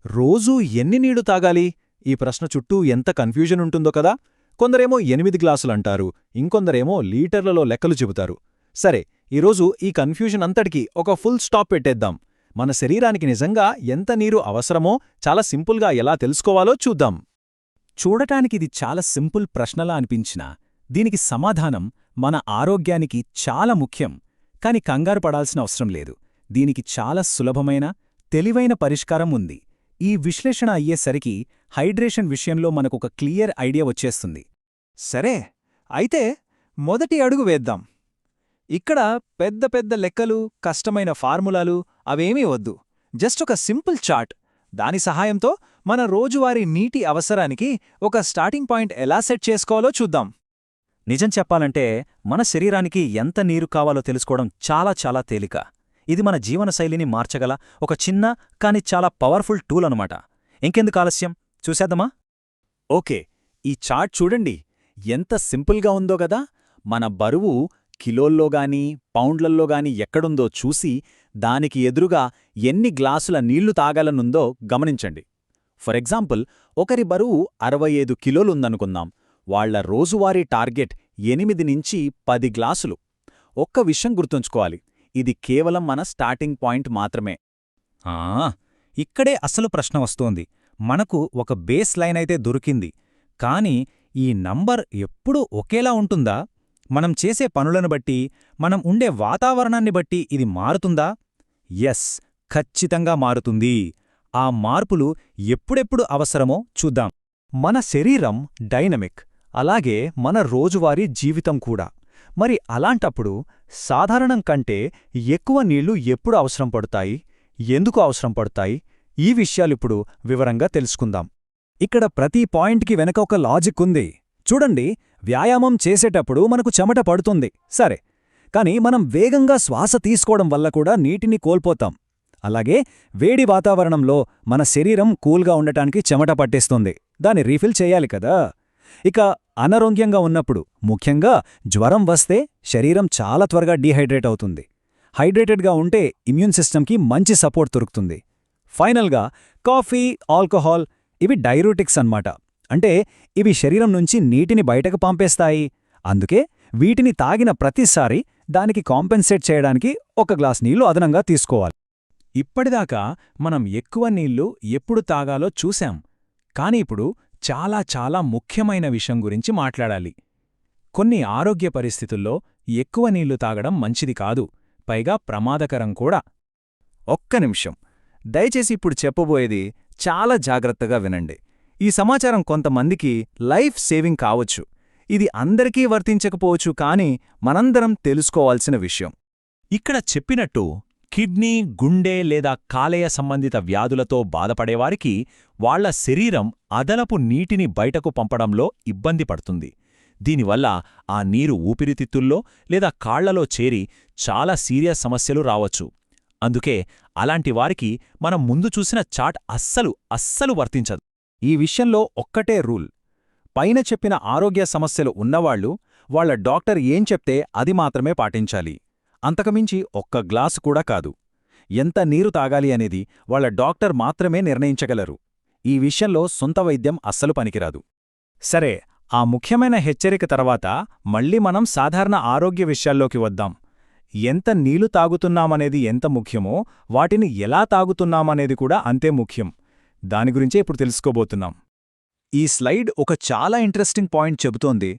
రోజూ ఎన్ని నీళ్లు తాగాలి? ఈ ప్రశ్న చుట్టూ ఎంత కన్ఫ్యూజన్ ఉంటుందో కదా. కొందరేమో 8 గ్లాసులంటారు, ఇంకొందరేమో లీటర్లలో లెక్కలు చెబుతారు. సరే, ఈరోజు ఈ కన్ఫ్యూజన్ అంతటికీ ఒక ఫుల్ స్టాప్ పెట్టేద్దాం. మన శరీరానికి నిజంగా ఎంత నీరు అవసరమో చాలా సింపుల్గా ఎలా తెలుసుకోవాలో చూద్దాం. చూడటానికిది చాలా సింపుల్ ప్రశ్నలా అనిపించినా దీనికి సమాధానం మన ఆరోగ్యానికి చాలా ముఖ్యం. కాని కంగారు పడాల్సిన అవసరం లేదు. దీనికి చాలా సులభమైన, తెలివైన పరిష్కారం ఉంది. ఈ విశ్లేషణ అయ్యేసరికి హైడ్రేషన్ విషయంలో మనకొక క్లియర్ ఐడియా వచ్చేస్తుంది. సరే, అయితే మొదటి అడుగు వేద్దాం. ఇక్కడ పెద్ద పెద్ద లెక్కలు, కష్టమైన ఫార్ములాలు అవేమీ వద్దు. జస్ట్ ఒక సింపుల్ చార్ట్. దాని సహాయంతో మన రోజువారీ నీటి అవసరానికి ఒక స్టార్టింగ్ పాయింట్ ఎలా సెట్ చేసుకోవాలో చూద్దాం. నిజం చెప్పాలంటే మన శరీరానికి ఎంత నీరు కావాలో తెలుసుకోవడం చాలా చాలా తేలిక. ఇది మన జీవనశైలిని మార్చగల ఒక చిన్న కాని చాలా పవర్ఫుల్ టూల్ అనమాట. ఇంకెందుకు ఆలస్యం, చూసేద్దామా? ఓకే, ఈ చార్ట్ చూడండి, ఎంత సింపుల్గా ఉందో గదా. మన బరువు కిలోల్లోగానీ పౌండ్లల్లోగానీ ఎక్కడుందో చూసి దానికి ఎదురుగా ఎన్ని గ్లాసుల నీళ్లు తాగాలనుందో గమనించండి. ఫర్ ఎగ్జాంపుల్, ఒకరి బరువు 65 కిలోలుందనుకుందాం. వాళ్ల రోజువారీ టార్గెట్ 8 నుంచి 10 గ్లాసులు. ఒక్క విషయం గుర్తుంచుకోవాలి, ఇది కేవలం మన స్టార్టింగ్ పాయింట్ మాత్రమే. ఇక్కడే అసలు ప్రశ్న వస్తోంది. మనకు ఒక బేస్ లైన్ అయితే దొరికింది, కాని ఈ నంబర్ ఎప్పుడూ ఒకేలా ఉంటుందా? మనం చేసే పనులను బట్టి, మనం ఉండే వాతావరణాన్ని బట్టి ఇది మారుతుందా? ఎస్, ఖచ్చితంగా మారుతుంది. ఆ మార్పులు ఎప్పుడెప్పుడు అవసరమో చూద్దాం. మన శరీరం డైనమిక్, అలాగే మన రోజువారీ జీవితం కూడా. మరి అలాంటప్పుడు సాధారణం కంటే ఎక్కువ నీళ్లు ఎప్పుడు అవసరం పడుతాయి, ఎందుకు అవసరం పడుతాయి, ఈ విషయాలిప్పుడు వివరంగా తెలుసుకుందాం. ఇక్కడ ప్రతి పాయింట్కి వెనక ఒక లాజిక్ ఉంది. చూడండి, వ్యాయామం చేసేటప్పుడు మనకు చెమట పడుతుంది, సరే. కాని మనం వేగంగా శ్వాస తీసుకోవడం వల్ల కూడా నీటిని కోల్పోతాం. అలాగే వేడి వాతావరణంలో మన శరీరం కూల్గా ఉండటానికి చెమట పట్టేస్తుంది. దాన్ని రీఫిల్ చేయాలి కదా. ఇక అనారోగ్యంగా ఉన్నప్పుడు, ముఖ్యంగా జ్వరం వస్తే శరీరం చాలా త్వరగా డీహైడ్రేట్ అవుతుంది. హైడ్రేటెడ్గా ఉంటే ఇమ్యూన్ సిస్టమ్కి మంచి సపోర్ట్ దొరుకుతుంది. ఫైనల్గా కాఫీ, ఆల్కహాల్ ఇవి డైయూరిటిక్స్ అన్నమాట. అంటే ఇవి శరీరం నుంచి నీటిని బయటకు పంపేస్తాయి. అందుకే వీటిని తాగిన ప్రతిసారి దానికి కాంపెన్సేట్ చేయడానికి ఒక గ్లాస్ నీళ్లు అదనంగా తీసుకోవాలి. ఇప్పటిదాకా మనం ఎక్కువ నీళ్లు ఎప్పుడు తాగాలో చూశాం. కాని ఇప్పుడు చాలా చాలా ముఖ్యమైన విషయం గురించి మాట్లాడాలి. కొన్ని ఆరోగ్య పరిస్థితుల్లో ఎక్కువ నీళ్లు తాగడం మంచిది కాదు, పైగా ప్రమాదకరం కూడా. ఒక్క నిమిషం, దయచేసి ఇప్పుడు చెప్పబోయేది చాలా జాగ్రత్తగా వినండి. ఈ సమాచారం కొంతమందికి లైఫ్ సేవింగ్ కావచ్చు. ఇది అందరికీ వర్తించకపోవచ్చు, కానీ మనందరం తెలుసుకోవాల్సిన విషయం. ఇక్కడ చెప్పినట్టు కిడ్నీ, గుండె లేదా కాలేయ సంబంధిత వ్యాధులతో బాధపడేవారికి వాళ్ల శరీరం అదనపు నీటిని బయటకు పంపడంలో ఇబ్బంది పడుతుంది. దీనివల్ల ఆ నీరు ఊపిరితిత్తుల్లో లేదా కాళ్లలో చేరి చాలా సీరియస్ సమస్యలు రావచ్చు. అందుకే అలాంటి వారికి మనం ముందు చూసిన చార్ట్ అస్సలు వర్తించదు. ఈ విషయంలో ఒక్కటే రూల్: పైన చెప్పిన ఆరోగ్య సమస్యలు ఉన్నవాళ్లు వాళ్ల డాక్టర్ ఏం చెప్తే అది మాత్రమే పాటించాలి. అంతకుమించి ఒక్క గ్లాసు కూడా కాదు. ఎంత నీరు తాగాలి అనేది వాళ్ల డాక్టర్ మాత్రమే నిర్ణయించగలరు. ఈ విషయంలో సొంత వైద్యం అస్సలు పనికిరాదు. సరే, ఆ ముఖ్యమైన హెచ్చరిక తర్వాత మళ్ళీ మనం సాధారణ ఆరోగ్య విషయాల్లోకి వద్దాం. ఎంత నీళ్లు తాగుతున్నామనేది ఎంత ముఖ్యమో, వాటిని ఎలా తాగుతున్నామనేది కూడా అంతే ముఖ్యం. దాని గురించే ఇప్పుడు తెలుసుకోబోతున్నాం. ఈ స్లైడ్ ఒక చాలా ఇంట్రెస్టింగ్ పాయింట్ చెబుతోంది.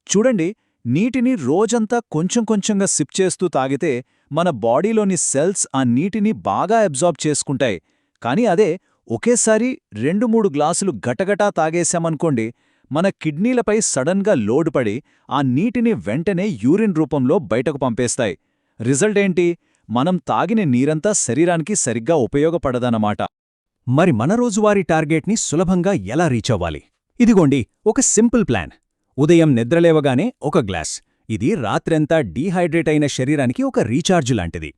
చూడండి, నీటిని రోజంతా కొంచెం కొంచెంగా సిప్ చేస్తూ తాగితే మన బాడీలోని సెల్స్ ఆ నీటిని బాగా అబ్జార్బ్ చేసుకుంటాయి. కాని అదే ఒకేసారి 2-3 గ్లాసులు గటగటా తాగేశామనుకోండి, మన కిడ్నీలపై సడన్గా లోడ్ పడి ఆ నీటిని వెంటనే యూరిన్ రూపంలో బయటకు పంపేస్తాయి. రిజల్ట్ ఏంటి? మనం తాగిన నీరంతా శరీరానికి సరిగ్గా ఉపయోగపడదన్నమాట. మరి మన రోజువారీ టార్గెట్ని సులభంగా ఎలా రీచ్ అవ్వాలి? ఇదిగోండి ఒక సింపుల్ ప్లాన్. ఉదయం నిద్రలేవగానే ఒక గ్లాస్. ఇది రాత్రంతా డీహైడ్రేట్ అయిన శరీరానికి ఒక రీఛార్జ్ లాంటిది.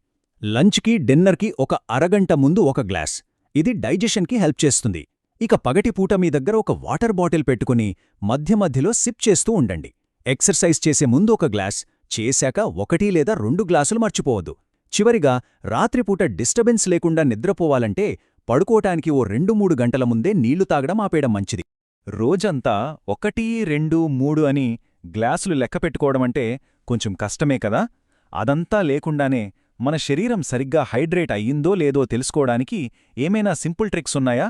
లంచ్కి, డిన్నర్కి ఒక అరగంట ముందు ఒక గ్లాస్. ఇది డైజెషన్కి హెల్ప్ చేస్తుంది. ఇక పగటిపూట మీ దగ్గర ఒక వాటర్ బాటిల్ పెట్టుకుని మధ్య మధ్యలో సిప్ చేస్తూ ఉండండి. ఎక్సర్సైజ్ చేసే ముందు ఒక గ్లాస్, చేశాక 1 లేదా 2 గ్లాసులు మర్చిపోవద్దు. చివరిగా రాత్రిపూట డిస్టర్బెన్స్ లేకుండా నిద్రపోవాలంటే పడుకోటానికి ఓ 2-3 గంటల ముందే నీళ్లు తాగడం ఆపేయడం మంచిది. రోజంతా 1, 2, 3 అని గ్లాసులు లెక్కపెట్టుకోవడమంటే కొంచెం కష్టమే కదా. అదంతా లేకుండానే మన శరీరం సరిగ్గా హైడ్రేట్ అయ్యిందో లేదో తెలుసుకోవడానికి ఏమైనా సింపుల్ ట్రిక్స్ ఉన్నాయా?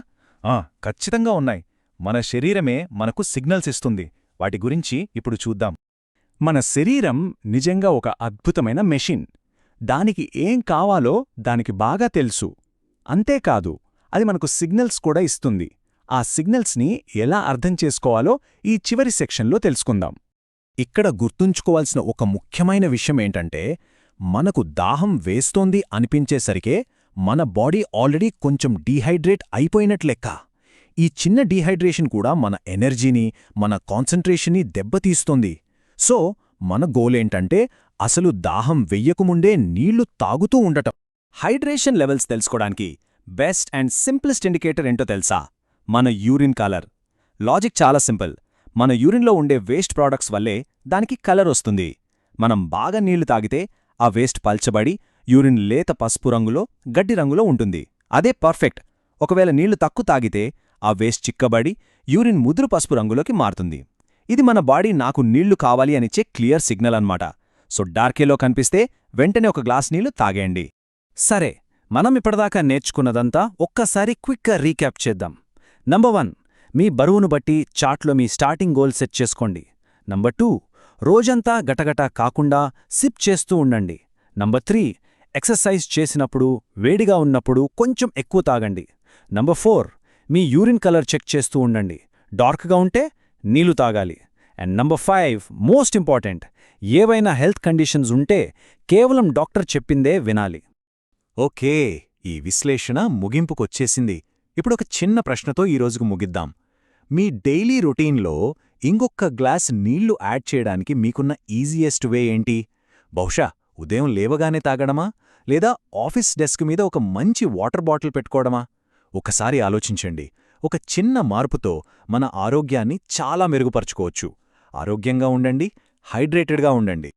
ఖచ్చితంగా ఉన్నాయి. మన శరీరమే మనకు సిగ్నల్స్ ఇస్తుంది. వాటి గురించి ఇప్పుడు చూద్దాం. మన శరీరం నిజంగా ఒక అద్భుతమైన మెషిన్. దానికి ఏం కావాలో దానికి బాగా తెలుసు. అంతేకాదు, అది మనకు సిగ్నల్స్ కూడా ఇస్తుంది. ఆ సిగ్నల్స్ని ఎలా అర్థం చేసుకోవాలో ఈ చివరి సెక్షన్లో తెలుసుకుందాం. ఇక్కడ గుర్తుంచుకోవాల్సిన ఒక ముఖ్యమైన విషయమేంటంటే, మనకు దాహం వేస్తోంది అనిపించేసరికే మన బాడీ ఆల్రెడీ కొంచెం డీహైడ్రేట్ అయిపోయినట్లెక్క. ఈ చిన్న డీహైడ్రేషన్ కూడా మన ఎనర్జీని, మన కాన్సంట్రేషన్ని దెబ్బతీస్తోంది. సో మన గోలేంటంటే అసలు దాహం వెయ్యకుముందే నీళ్లు తాగుతూ ఉండటం. హైడ్రేషన్ లెవెల్స్ తెలుసుకోవడానికి బెస్ట్ అండ్ సింప్లెస్ట్ ఇండికేటర్ ఏంటో తెలుసా? మన యూరిన్ కలర్. లాజిక్ చాలా సింపుల్. మన యూరిన్లో ఉండే వేస్ట్ ప్రోడక్ట్స్ వల్లే దానికి కలర్ వస్తుంది. మనం బాగా నీళ్లు తాగితే ఆ వేస్ట్ పల్చబడి యూరిన్ లేత పసుపు రంగులో, గడ్డి రంగులో ఉంటుంది. అదే పర్ఫెక్ట్. ఒకవేళ నీళ్లు తక్కువ తాగితే ఆ వేస్ట్ చిక్కబడి యూరిన్ ముదురు పసుపు రంగులోకి మారుతుంది. ఇది మన బాడీ నాకు నీళ్లు కావాలి అనిచ్చే క్లియర్ సిగ్నల్ అన్నమాట. సో డార్కేలో కనిపిస్తే వెంటనే ఒక గ్లాస్ నీళ్లు తాగేయండి. సరే, మనం ఇప్పటిదాకా నేర్చుకున్నదంతా ఒక్కసారి క్విక్గా రీక్యాప్ చేద్దాం. నంబర్ 1, మీ బరువును బట్టి చార్ట్లో మీ స్టార్టింగ్ గోల్ సెట్ చేసుకోండి. నంబర్ 2, రోజంతా గటగట కాకుండా సిప్ చేస్తూ ఉండండి. నంబర్ 3, ఎక్సర్సైజ్ చేసినప్పుడు, వేడిగా ఉన్నప్పుడు కొంచెం ఎక్కువ తాగండి. నంబర్ 4, మీ యూరిన్ కలర్ చెక్ చేస్తూ ఉండండి. డార్క్గా ఉంటే నీళ్లు తాగాలి. అండ్ నంబర్ 5, మోస్ట్ ఇంపార్టెంట్, ఏవైనా హెల్త్ కండిషన్స్ ఉంటే కేవలం డాక్టర్ చెప్పిందే వినాలి. ఓకే, ఈ విశ్లేషణ ముగింపుకొచ్చేసింది. ఇప్పుడొక చిన్న ప్రశ్నతో ఈరోజుకు ముగిద్దాం. మీ డైలీ రొటీన్లో ఇంకొక్క గ్లాస్ నీళ్లు యాడ్ చేయడానికి మీకున్న ఈజియెస్ట్ వే ఏంటి? బహుశా ఉదయం లేవగానే తాగడమా? లేదా ఆఫీస్ డెస్క్ మీద ఒక మంచి వాటర్ బాటిల్ పెట్టుకోవడమా? ఒకసారి ఆలోచించండి. ఒక చిన్న మార్పుతో మన ఆరోగ్యాన్ని చాలా మెరుగుపరుచుకోవచ్చు. ఆరోగ్యంగా ఉండండి, హైడ్రేటెడ్గా ఉండండి.